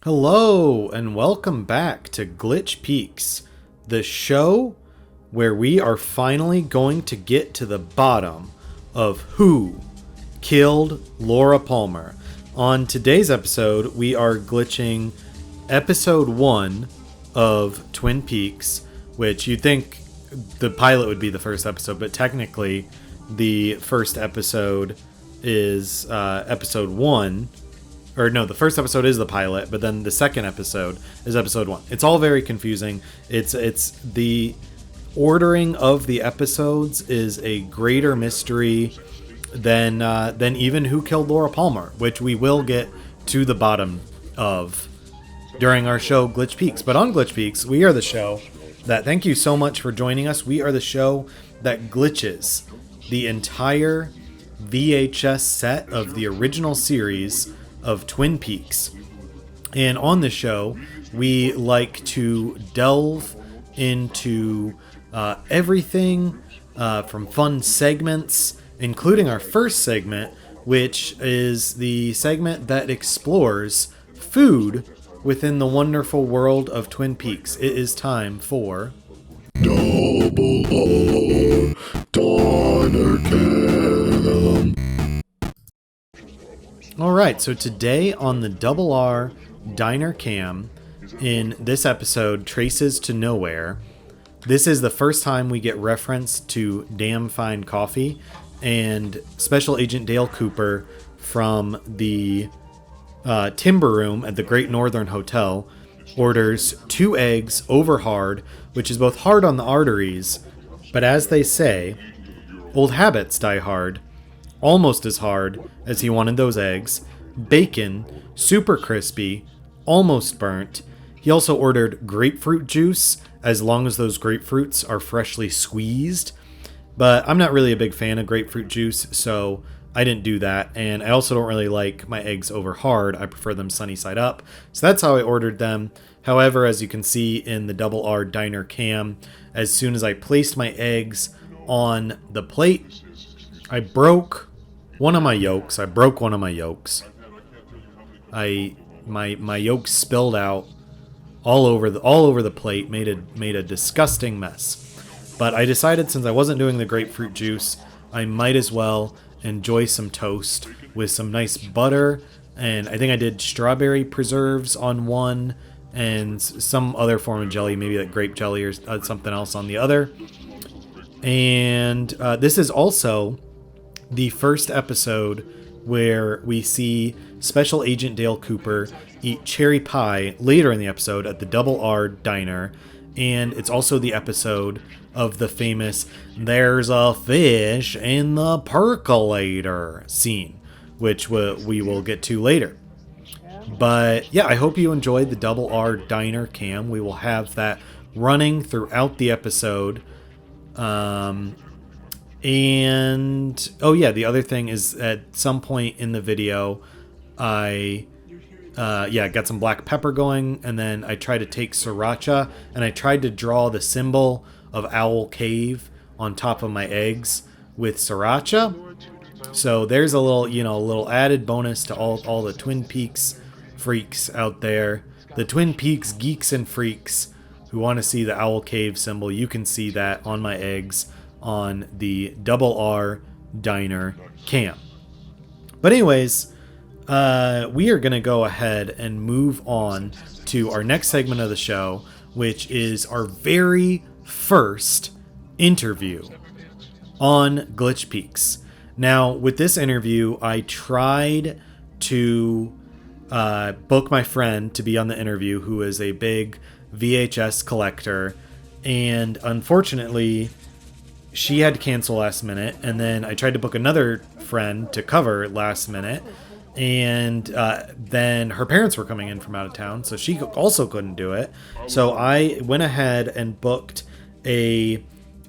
Hello, and welcome back to Glitch Peaks, the show where we are finally going to get to the bottom of who killed Laura Palmer. On today's episode, we are glitching episode 1 of Twin Peaks, which you'd think the pilot would be the first episode, but technically the first episode is episode 1. Or no, the first episode is the pilot, but then the second episode is episode 1. It's all very confusing. It's the ordering of the episodes is a greater mystery than even who killed Laura Palmer, which we will get to the bottom of during our show Glitch Peaks. But on Glitch Peaks, we are the show that, thank you so much for joining us. We are the show that glitches the entire VHS set of the original series of Twin Peaks. And on the show, we like to delve into everything from fun segments, including our first segment, which is the segment that explores food within the wonderful world of Twin Peaks. It is time for Double R Diner Cam. Alright, so today on the Double R Diner Cam, in this episode, Traces to Nowhere, this is the first time we get reference to Damn Fine Coffee, and Special Agent Dale Cooper from the Timber Room at the Great Northern Hotel orders 2 eggs over hard, which is both hard on the arteries, but as they say, old habits die hard. Almost as hard as he wanted those eggs. Bacon, super crispy, almost burnt. He also ordered grapefruit juice, as long as those grapefruits are freshly squeezed. But I'm not really a big fan of grapefruit juice, so I didn't do that. And I also don't really like my eggs over hard. I prefer them sunny side up. So that's how I ordered them. However, as you can see in the Double R Diner Cam, as soon as I placed my eggs on the plate, I broke one of my yolks. My yolks spilled out all over the plate, made a disgusting mess. But I decided, since I wasn't doing the grapefruit juice, I might as well enjoy some toast with some nice butter, and I think I did strawberry preserves on one and some other form of jelly, maybe like grape jelly or something else on the other. And this is also the first episode where we see Special Agent Dale Cooper eat cherry pie later in the episode at the Double R Diner. And it's also the episode of the famous "There's a fish in the percolator" scene, which we will get to later. But yeah, I hope you enjoyed the Double R Diner Cam. We will have that running throughout the episode. And oh yeah, the other thing is, at some point in the video, I got some black pepper going, and then I tried to take sriracha and I tried to draw the symbol of Owl Cave on top of my eggs with sriracha. So there's a little added bonus to all the Twin Peaks freaks out there, the Twin Peaks geeks and freaks who want to see the Owl Cave symbol. You can see that on my eggs on the Double R Diner Cam. But anyways, we are going to go ahead and move on to our next segment of the show, which is our very first interview on Glitch Peaks. Now, with this interview, I tried to book my friend to be on the interview, who is a big VHS collector, and unfortunately she had to cancel last minute. And then I tried to book another friend to cover last minute, and then her parents were coming in from out of town, so she also couldn't do it. So I went ahead and booked a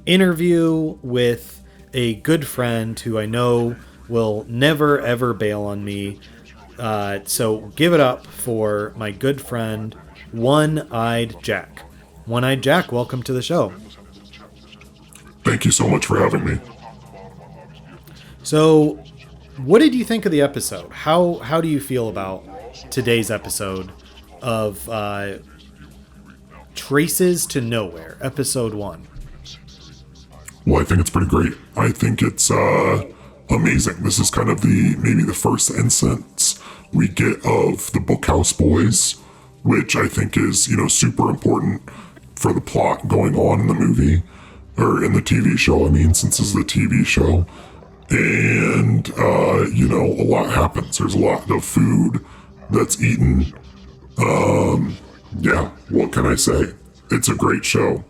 interview with a good friend who I know will never ever bail on me. So give it up for my good friend, One-Eyed Jack. One-Eyed Jack, welcome to the show. Thank you so much for having me. So, what did you think of the episode? How do you feel about today's episode of Traces to Nowhere, episode 1? Well, I think it's pretty great. I think it's amazing. This is kind of maybe the first instance we get of the Bookhouse Boys, which I think is, super important for the plot going on in the movie, or in the TV show, since it's the TV show. And, a lot happens. There's a lot of food that's eaten. Yeah, what can I say? It's a great show.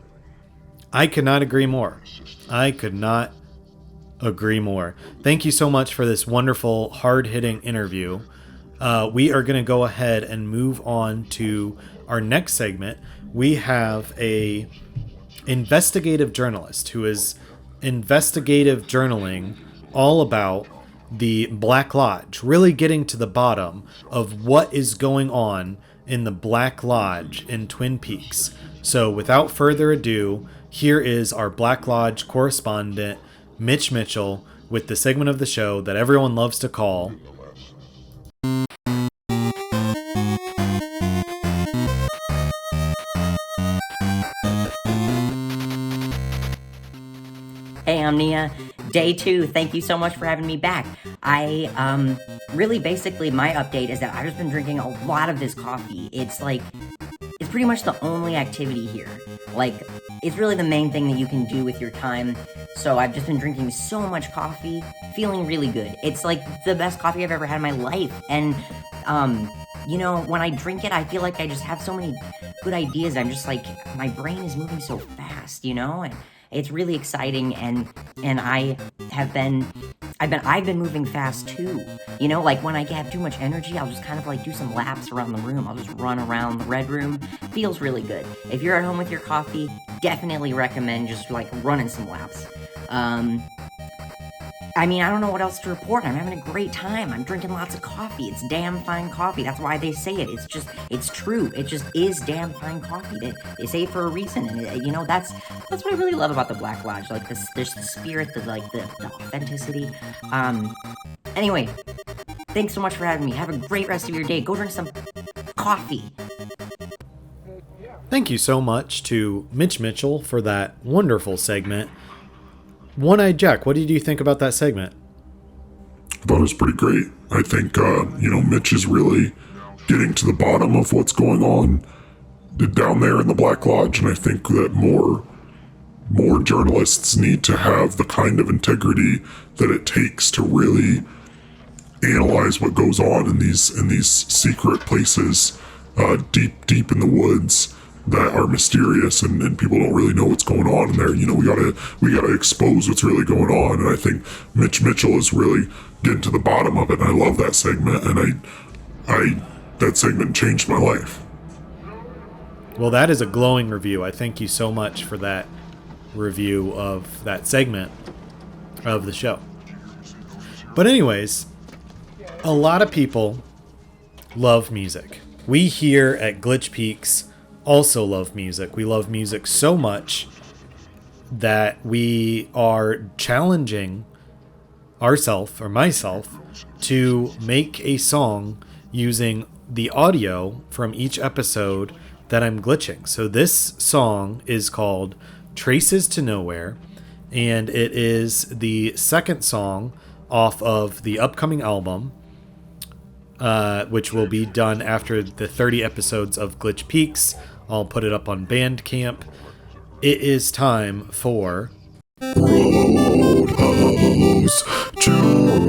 I could not agree more. Thank you so much for this wonderful, hard-hitting interview. We are going to go ahead and move on to our next segment. We have a investigative journalist who is investigative journaling all about the Black Lodge, really getting to the bottom of what is going on in the Black Lodge in Twin Peaks. So without further ado, here is our Black Lodge correspondent, Mitch Mitchell, with the segment of the show that everyone loves to call Hey Omnia, day 2, thank you so much for having me back. Really basically my update is that I've just been drinking a lot of this coffee. It's pretty much the only activity here. It's really the main thing that you can do with your time. So I've just been drinking so much coffee, feeling really good. It's the best coffee I've ever had in my life. And, when I drink it, I feel like I just have so many good ideas. I'm just my brain is moving so fast, and it's really exciting, and I've been moving fast too. When I have too much energy, I'll just kind of do some laps around the room. I'll just run around the red room. Feels really good. If you're at home with your coffee, definitely recommend just running some laps. I don't know what else to report. I'm having a great time. I'm drinking lots of coffee. It's damn fine coffee. That's why they say it. It's true. It just is damn fine coffee. They say it for a reason. And, that's what I really love about the Black Lodge. There's the spirit, the authenticity. Anyway, thanks so much for having me. Have a great rest of your day. Go drink some coffee. Thank you so much to Mitch Mitchell for that wonderful segment. One-Eyed Jack, what did you think about that segment? I thought it was pretty great. I think, Mitch is really getting to the bottom of what's going on down there in the Black Lodge, and I think that more journalists need to have the kind of integrity that it takes to really analyze what goes on in these secret places, deep in the woods, that are mysterious, and people don't really know what's going on in there. We gotta expose what's really going on, and I think Mitch Mitchell is really getting to the bottom of it, and I love that segment, and that segment changed my life. Well, that is a glowing review. I thank you so much for that review of that segment of the show. But anyways, a lot of people love music. We here at Glitch Peaks also love music. We love music so much that we are challenging myself, to make a song using the audio from each episode that I'm glitching. So this song is called Traces to Nowhere, and it is the second song off of the upcoming album, which will be done after the 30 episodes of Glitch Peaks. I'll put it up on Bandcamp. It is time for Roadhouse Jukebox.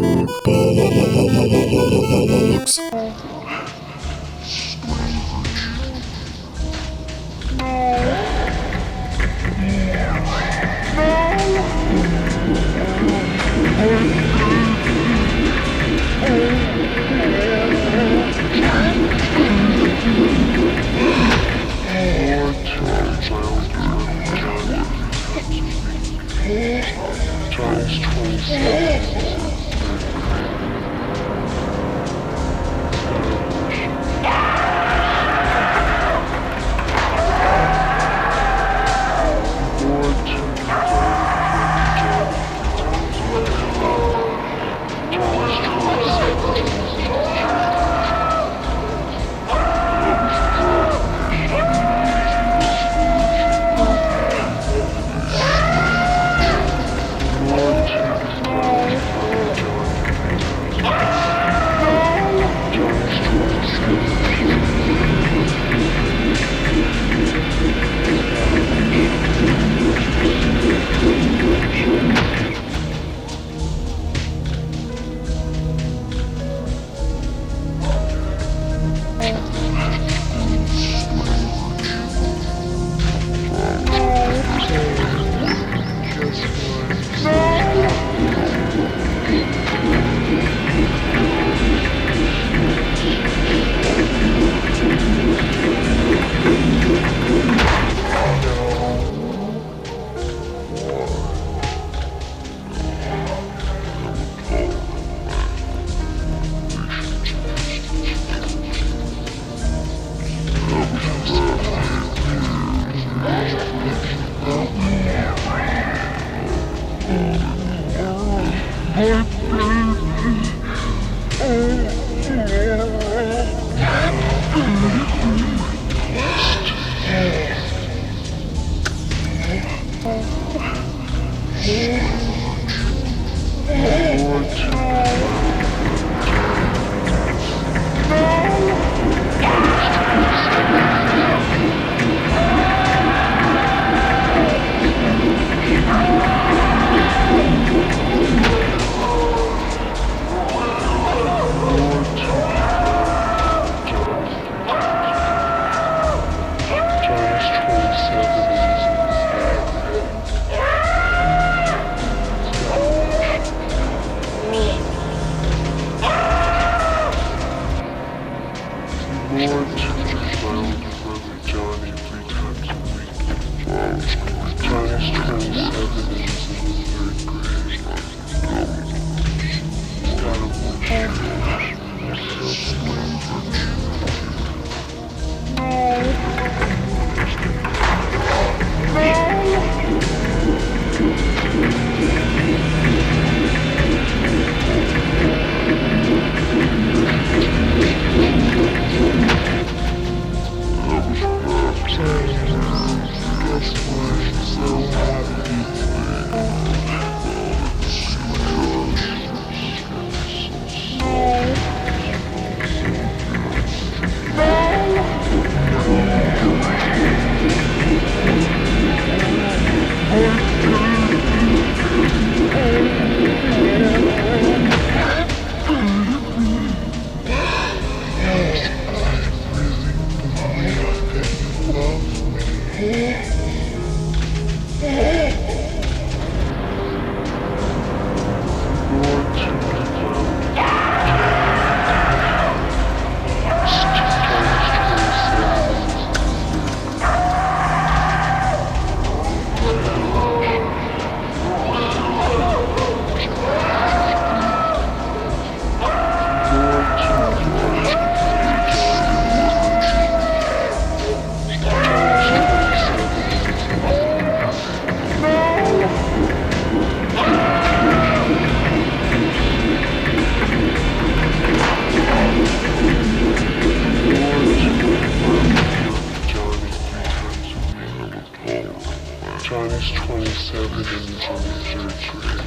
Johnny's 27 and he's on the third grade.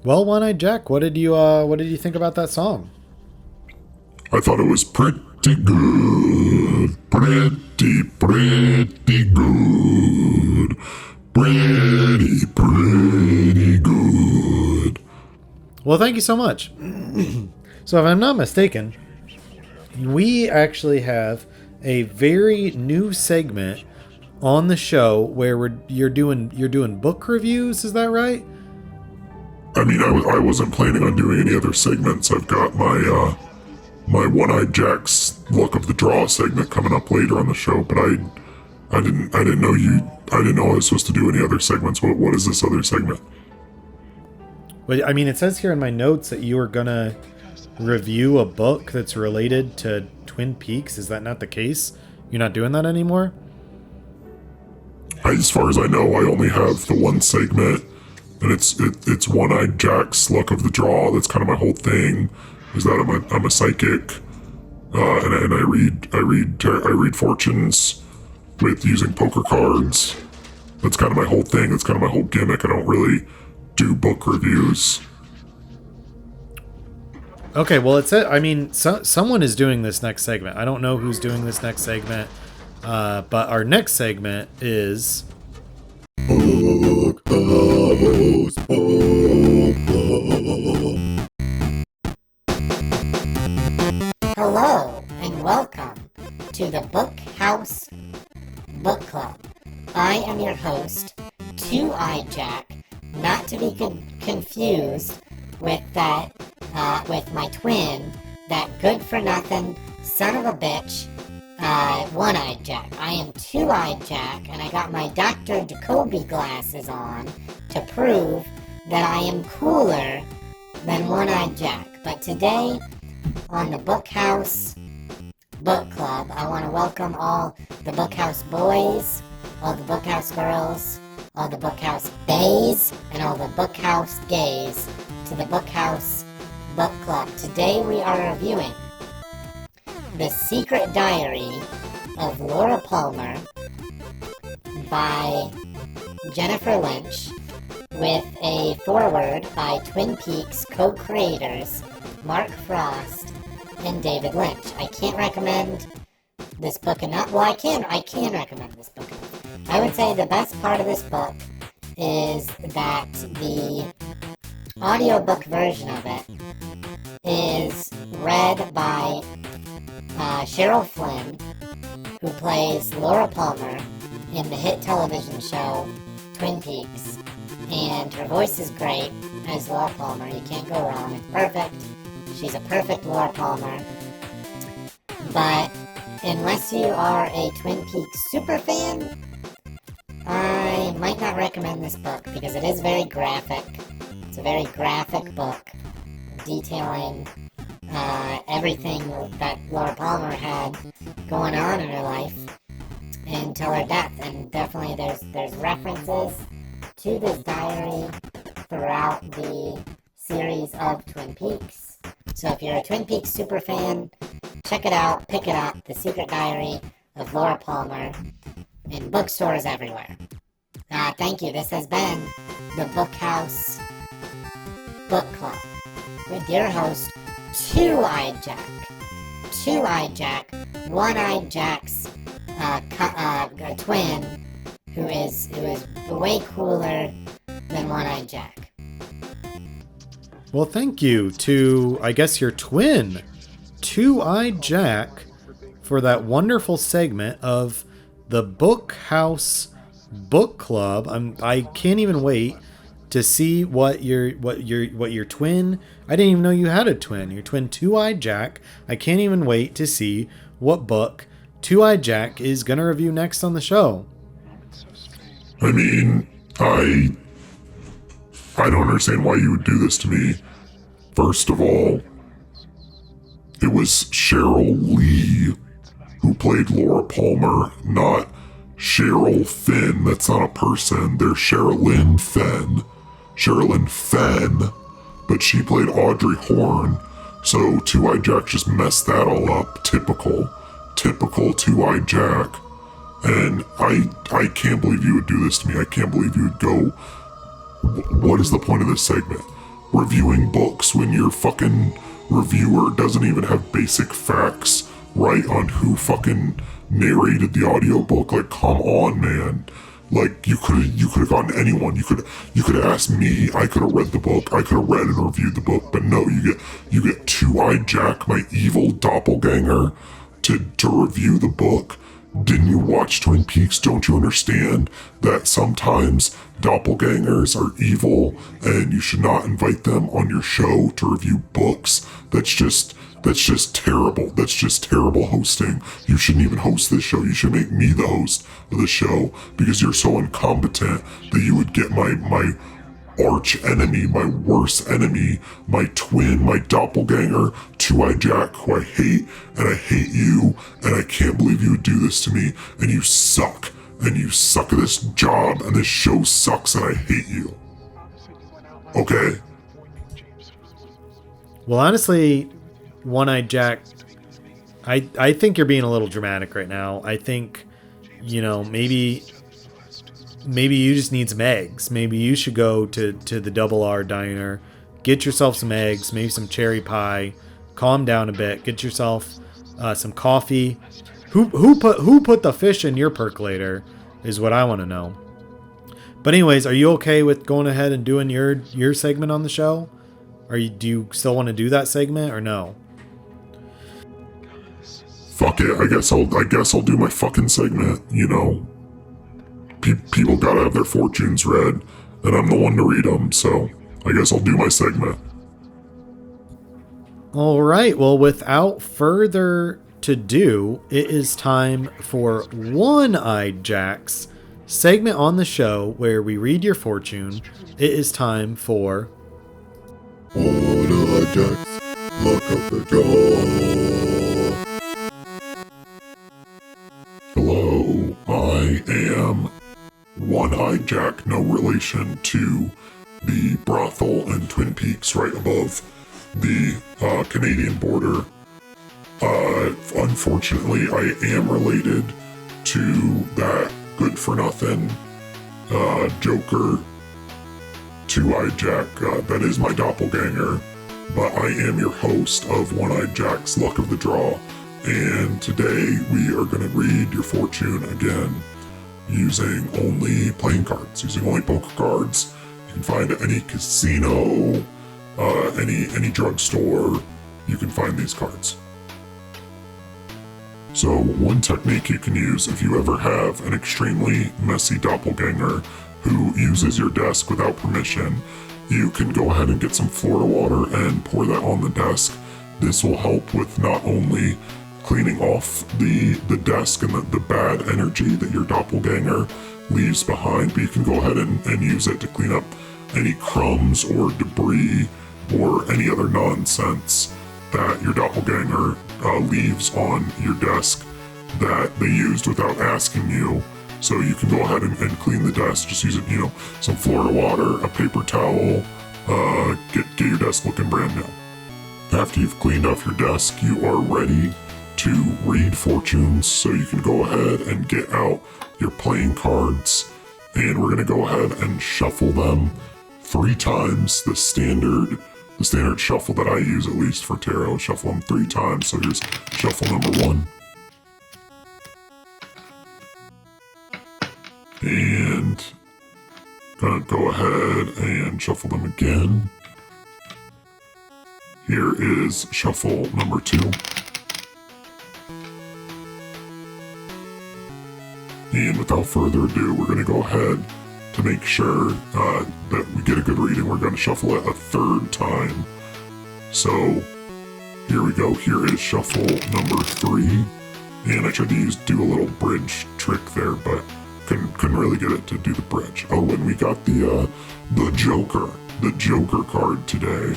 Well, One-Eyed Jack, what did you think about that song? I thought it was pretty good. Pretty good. Pretty good. Well, thank you so much. So if I'm not mistaken, we actually have a very new segment on the show where you're doing book reviews, is that right? I mean, I wasn't planning on doing any other segments. I've got my my One-Eyed Jack's Luck of the Draw segment coming up later on the show, but I didn't know I was supposed to do any other segments. What is this other segment? Well, I mean, it says here in my notes that you were gonna review a book that's related to Twin Peaks. Is that not the case? You're not doing that anymore? As far as I know, I only have the one segment, and it's One-Eyed Jack's Luck of the Draw. That's kind of my whole thing. Is that I'm a psychic, and I read fortunes with using poker cards. That's kind of my whole thing. That's kind of my whole gimmick. I don't really do book reviews. Okay, well, I mean, someone is doing this next segment. I don't know who's doing this next segment, but our next segment is... Hello and welcome to the Book House Book Club. I am your host, Two-Eyed Jack, not to be confused with that, with my twin, that good-for-nothing son of a bitch, One-Eyed Jack. I am Two-Eyed Jack, and I got my Dr. Jacoby glasses on to prove that I am cooler than One-Eyed Jack. But today, on the Book House Book Club, I want to welcome all the Book House boys, all the Book House girls, all the Book House bays, and all the Book House gays to the Book House Book Club. Today we are reviewing The Secret Diary of Laura Palmer by Jennifer Lynch, with a foreword by Twin Peaks co-creators Mark Frost and David Lynch. I can't recommend this book enough. Well, I can recommend this book enough. I would say the best part of this book is that the audiobook version of it is read by Cheryl Flynn, who plays Laura Palmer in the hit television show Twin Peaks. And her voice is great as Laura Palmer. You can't go wrong. It's perfect. She's a perfect Laura Palmer. But unless you are a Twin Peaks super fan, I might not recommend this book because it is very graphic. It's a very graphic book detailing everything that Laura Palmer had going on in her life until her death. And definitely there's references to this diary throughout the series of Twin Peaks. So if you're a Twin Peaks super fan, check it out, pick it up, The Secret Diary of Laura Palmer, in bookstores everywhere. Thank you. This has been the Book House Book Club with your host, Two-Eyed Jack. Two-Eyed Jack, One-Eyed Jack's twin, who is way cooler than One-Eyed Jack. Well, thank you to, I guess, your twin, Two-Eyed Jack, for that wonderful segment of the Book House Book Club. I can't even wait to see what your twin. I didn't even know you had a twin. Your twin, Two-Eyed Jack. I can't even wait to see what book Two-Eyed Jack is gonna review next on the show. I mean, I don't understand why you would do this to me. First of all, it was Cheryl Lee who played Laura Palmer, not Cheryl Finn. That's not a person. They're Sherilyn Fenn. Sherilyn Fenn, but she played Audrey Horne. So Two-Eyed Jack just messed that all up. Typical Two-Eyed Jack. And I can't believe you would do this to me. I can't believe you would go. What is the point of this segment? Reviewing books when your fucking reviewer doesn't even have basic facts right on who fucking narrated the audiobook. Like, come on, man. Like, you could have gotten anyone. You could have asked me. I could have read the book. I could have read and reviewed the book. But no, you get Two-Eyed Jack, my evil doppelganger, to review the book. Didn't you watch Twin Peaks? Don't you understand that sometimes doppelgangers are evil and you should not invite them on your show to review books? That's just terrible. That's just terrible hosting. You shouldn't even host this show. You should make me the host of the show because you're so incompetent that you would get my arch enemy, my worst enemy, my twin, my doppelganger, Two-Eyed Jack, who I hate, and I hate you, and I can't believe you would do this to me, and you suck at this job, and this show sucks, and I hate you. Okay? Well, honestly, One-Eyed Jack, I think you're being a little dramatic right now. I think, maybe you just need some eggs. Maybe you should go to the Double R Diner, get yourself some eggs, maybe some cherry pie, calm down a bit, get yourself some coffee. Who put the fish in your percolator is what I want to know. But anyways, are you okay with going ahead and doing your segment on the show? Do you still want to do that segment or no? Fuck it. I guess I'll do my fucking segment. You know, people gotta have their fortunes read, and I'm the one to read them. So I guess I'll do my segment. All right. Well, without further to do, it is time for One-Eyed Jack's segment on the show where we read your fortune. It is time for One-Eyed Jack's luck of the draw. Hello, I am One-Eyed Jack, no relation to the brothel in Twin Peaks right above the Canadian border. Unfortunately, I am related to that good-for-nothing Joker, Two-Eyed Jack. That is my doppelganger, but I am your host of One-Eyed Jack's Luck of the Draw, and today we are going to read your fortune again using only playing cards, using only poker cards. You can find at any casino, any drugstore, you can find these cards. So one technique you can use if you ever have an extremely messy doppelganger who uses your desk without permission, you can go ahead and get some Florida water and pour that on the desk. This will help with not only cleaning off the desk and the bad energy that your doppelganger leaves behind, but you can go ahead and use it to clean up any crumbs or debris or any other nonsense that your doppelganger leaves on your desk that they used without asking you. So you can go ahead and clean the desk. Just use it, some Florida water, a paper towel, get your desk looking brand new. After you've cleaned off your desk, you are ready to read fortunes. So you can go ahead and get out your playing cards, and we're gonna go ahead and shuffle them 3 times. The standard shuffle that I use, at least for tarot, shuffle them 3 times. So here's shuffle number 1. And gonna go ahead and shuffle them again. Here is shuffle number 2. And without further ado, we're gonna go ahead to make sure that we get a good reading. We're gonna shuffle it a 3rd time. So here we go. Here is shuffle number 3. And I tried to do a little bridge trick there, but couldn't really get it to do the bridge. Oh, and we got the Joker card today.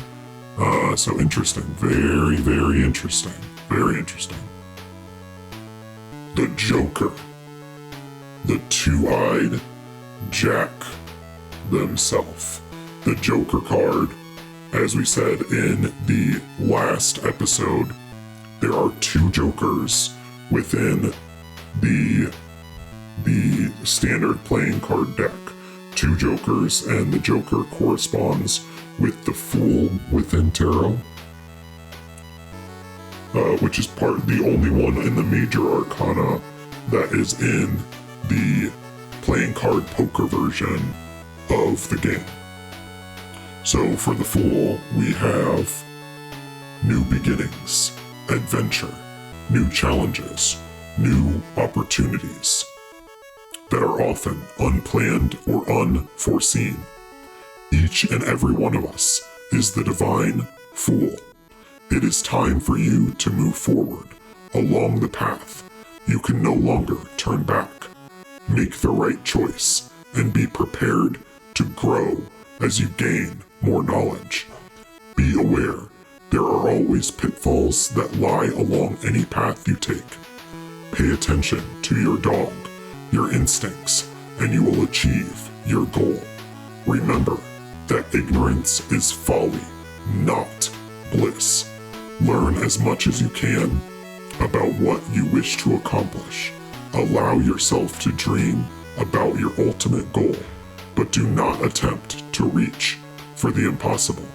So interesting. Very, very interesting. Very interesting. The Joker. The Two-Eyed Jack themselves. The Joker card. As we said in the last episode, there are 2 Jokers within the standard playing card deck. 2 Jokers, and the Joker corresponds with the Fool within tarot, which is the only one in the major arcana that is in the playing card poker version of the game. So for the Fool, we have new beginnings, adventure, new challenges, new opportunities that are often unplanned or unforeseen. Each and every one of us is the divine Fool. It is time for you to move forward along the path. You can no longer turn back. Make the right choice and be prepared to grow as you gain more knowledge. Be aware, there are always pitfalls that lie along any path you take. Pay attention to your dog, your instincts, and you will achieve your goal. Remember that ignorance is folly, not bliss. Learn as much as you can about what you wish to accomplish. Allow yourself to dream about your ultimate goal, but do not attempt to reach for the impossible.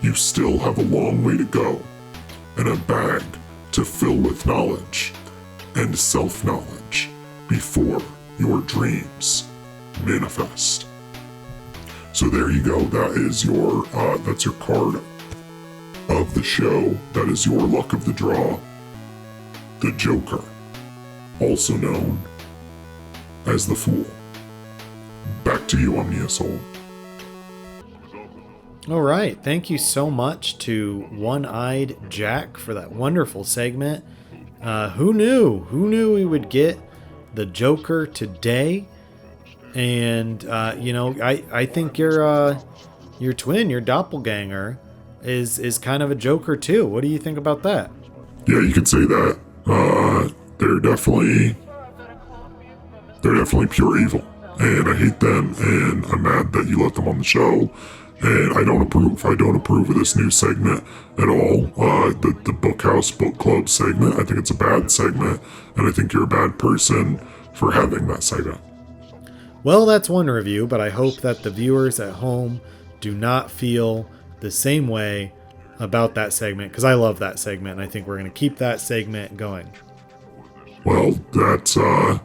You still have a long way to go, and a bag to fill with knowledge and self-knowledge before your dreams manifest. So there you go. That is that's your card of the show that is your luck of the draw, the Joker, also known as the Fool. Back to you, Omnia Sol. All right. Thank you so much to One-Eyed Jack for that wonderful segment. Who knew? Who knew we would get the Joker today? And, I think your twin, your doppelganger, is kind of a Joker too. What do you think about that? Yeah, you could say that. They're definitely pure evil, and I hate them, and I'm mad that you let them on the show, and I don't approve. I don't approve of this new segment at all. The Bookhouse Book Club segment, I think it's a bad segment, and I think you're a bad person for having that segment. Well, that's one review, but I hope that the viewers at home do not feel the same way about that segment, because I love that segment, and I think we're going to keep that segment going. Well, that's a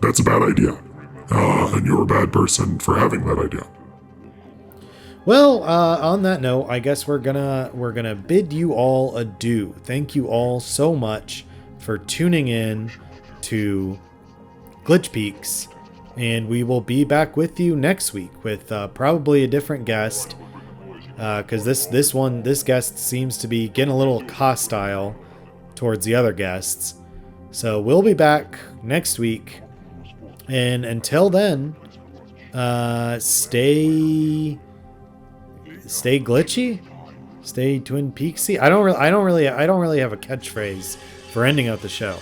bad idea, and you're a bad person for having that idea. Well, on that note, I guess we're gonna bid you all adieu. Thank you all so much for tuning in to Glitch Peaks, and we will be back with you next week with probably a different guest, because this guest seems to be getting a little hostile towards the other guests. So we'll be back next week, and until then, stay glitchy, stay Twin Peaksy. I don't really have a catchphrase for ending out the show,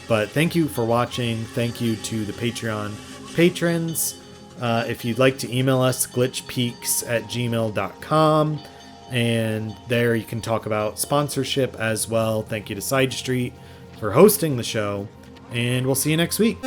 but thank you for watching. Thank you to the Patreon patrons. If you'd like to email us, glitchpeaks@gmail.com, and there you can talk about sponsorship as well. Thank you to Side Street for hosting the show, and we'll see you next week.